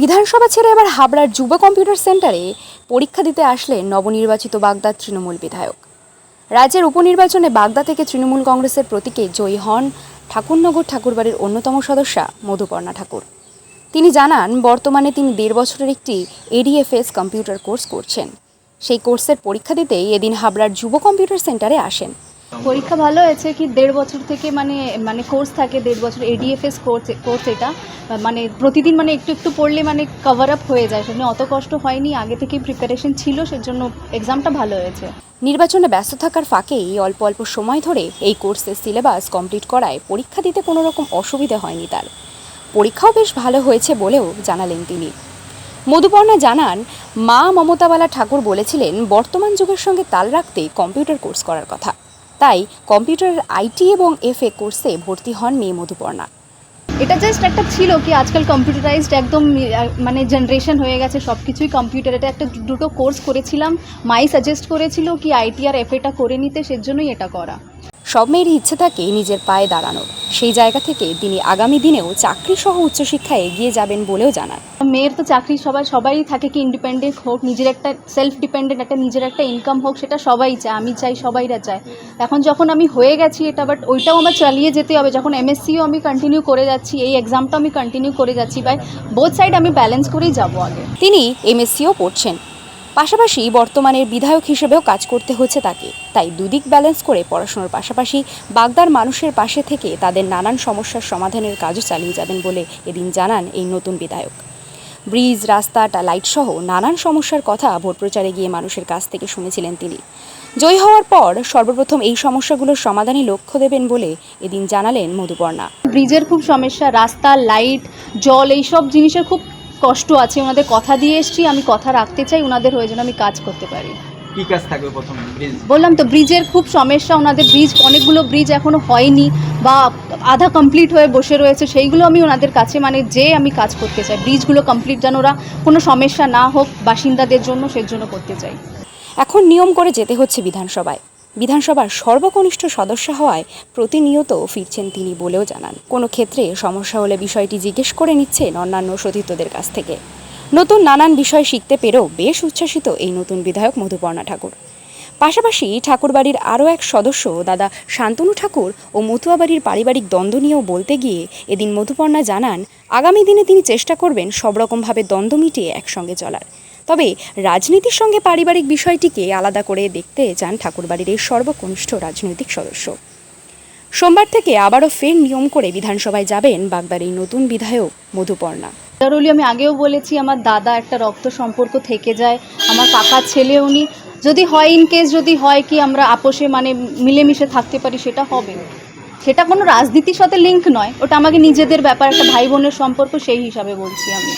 বিধানসভা ছেড়ে এবার হাবড়ার যুব কম্পিউটার সেন্টারে পরীক্ষা দিতে আসলেন নবনির্বাচিত বাগদার তৃণমূল বিধায়ক। রাজ্যের উপনির্বাচনে বাগদা থেকে তৃণমূল কংগ্রেসের প্রতীকে জয়ী হন ঠাকুরনগর ঠাকুরবাড়ির অন্যতম সদস্যা মধুপর্ণা ঠাকুর। তিনি জানান, বর্তমানে তিনি 1.5 বছরের একটি এডিএফএস কম্পিউটার কোর্স করছেন। সেই কোর্সের পরীক্ষা দিতেই এদিন হাবড়ার যুব কম্পিউটার সেন্টারে আসেন। পরীক্ষা ভালো হয়েছে কি 1.5 বছর থেকে মানে কোর্স থাকে 1.5 বছর এডিএফএস কোর্স এটা মানে প্রতিদিন মানে একটু একটু পড়লে মানে কভার আপ হয়ে যায়, সেজন্য অত কষ্ট হয়নি, আগে থেকেই প্রিপারেশন ছিল, সেজন্য এক্সামটা ভালো হয়েছে। নির্বাচনে ব্যস্ত থাকার ফাঁকেই অল্প অল্প সময় ধরে এই কোর্সের সিলেবাস কমপ্লিট করায় পরীক্ষা দিতে কোনো রকম অসুবিধা হয়নি তার। পরীক্ষাও বেশ ভালো হয়েছে বলেও জানালেন তিনি। মধুপর্ণা জানান, মা মমতাবালা ঠাকুর বলেছিলেন বর্তমান যুগের সঙ্গে তাল রাখতে কম্পিউটার কোর্স করার কথা। তাই কম্পিউটারের আইটি এবং এফএ কোর্সে ভর্তি হন মেয়ে মধুপর্ণা। এটা জাস্ট একটা ছিল কি আজকাল কম্পিউটারাইজড একদম মানে জেনারেশন হয়ে গেছে, সব কিছুই কম্পিউটার। এটা একটা দুটো কোর্স করেছিলাম, মাই সাজেস্ট করেছিল কি আইটি আর এফএটা করে নিতে, সেজন্যই এটা করা। সব মেয়েরই ইচ্ছে থাকে নিজের পায়ে দাঁড়ানোর। সেই জায়গা থেকে তিনি আগামী দিনেও চাকরি সহ উচ্চশিক্ষায় এগিয়ে যাবেন বলেও জানান। মেয়ের তো চাকরি সবাই থাকে কি ইন্ডিপেন্ডেন্ট হোক, নিজের একটা সেলফ ডিপেন্ডেন্ট একটা নিজের একটা ইনকাম হোক, সেটা সবাই চায়, আমি চাই, সবাইরা চায়। এখন যখন আমি হয়ে গেছি এটা, বাট ওইটাও আমার চালিয়ে যেতে হবে। যখন এমএসসিও আমি কন্টিনিউ করে যাচ্ছি, এই এক্সামটাও আমি কন্টিনিউ করে যাচ্ছি, বাই বোথ সাইড আমি ব্যালেন্স করেই যাবো আগে। তিনি এমএসসিও পড়ছেন, পাশাপাশি বর্তমানের বিধায়ক হিসেবেও কাজ করতে হচ্ছে তাকে। তাই দুদিক ব্যালেন্স করে পড়াশোনার পাশাপাশি বাগদার মানুষের পাশে থেকে তাদের নানান সমস্যার সমাধানের কাজও চালিয়ে যাবেন বলে এদিন জানান এই নতুন বিধায়ক। ব্রিজ, রাস্তা, লাইট সহ নানান সমস্যার কথা ভোট প্রচারে গিয়ে মানুষের কাছ থেকে শুনেছিলেন তিনি। জয়ী হওয়ার পর সর্বপ্রথম এই সমস্যাগুলোর সমাধানে লক্ষ্য দেবেন বলে এদিন জানালেন মধুপর্ণা। ব্রিজের খুব সমস্যা, রাস্তা, লাইট, জল, এইসব জিনিসের খুব কষ্ট আছে। ওনাদের কথা দিয়ে এসছি, আমি কথা রাখতে চাই, ওনাদের হয়ে যেন আমি কাজ করতে পারি। কি কাজ থাকবে প্রথমে? ব্রিজ বললাম তো, ব্রিজের খুব সমস্যা, ওনাদের ব্রিজ, অনেকগুলো ব্রিজ এখনো হয়নি বা আধা কমপ্লিট হয়ে বসে রয়েছে, সেইগুলো আমি ওনাদের কাছে আমি কাজ করতে চাই। ব্রিজগুলো কমপ্লিট যেন ওরা কোনো সমস্যা না হোক বাসিন্দাদের জন্য, সেজন্য করতে চাই। এখন নিয়ম করে যেতে হচ্ছে বিধানসভায়। বিধানসভার সর্বকনিষ্ঠ সদস্য হওয়ায় প্রতিনিয়ত ফিরছেন তিনি বলেও জানান। কোনো ক্ষেত্রে সমস্যা হলে বিষয়টি জিজ্ঞেস করে নিচ্ছেন অন্যান্য সতীর্থদের কাছ থেকে। নতুন নানান বিষয় শিখতে পেরেও বেশ উচ্ছ্বাসিত এই নতুন বিধায়ক মধুপর্ণা ঠাকুর। পাশাপাশি ঠাকুরবাড়ির আরও এক সদস্য দাদা শান্তনু ঠাকুর ও মতুয়াবাড়ির পারিবারিক দ্বন্দ্ব নিয়েও বলতে গিয়ে এদিন মধুপর্ণা জানান, আগামী দিনে তিনি চেষ্টা করবেন সব রকমভাবে দ্বন্দ্ব মিটিয়ে একসঙ্গে চলার। তবে রাজনীতির সঙ্গে পারিবারিক বিষয়টিকে আলাদা করে দেখতে চান ঠাকুরবাড়ির এই সর্বকনিষ্ঠ রাজনৈতিক সদস্য। সোমবার থেকে আবারও ফের নিয়ম করে বিধানসভায় যাবেন বাগদার এই নতুন বিধায়ক মধুপর্ণা। আমি আগেও বলেছি, আমার দাদা একটা রক্ত সম্পর্ক থেকে যায়, আমার কাকার ছেলে উনি, যদি হয় ইনকেস যদি হয় কি আমরা আপোষে মানে মিলেমিশে থাকতে পারি, সেটা হবে। সেটা কোনো রাজনীতির সাথে লিঙ্ক নয়, ওটা আমাকে নিজেদের ব্যাপার, একটা ভাই বোনের সম্পর্ক, সেই হিসাবে বলছি আমি।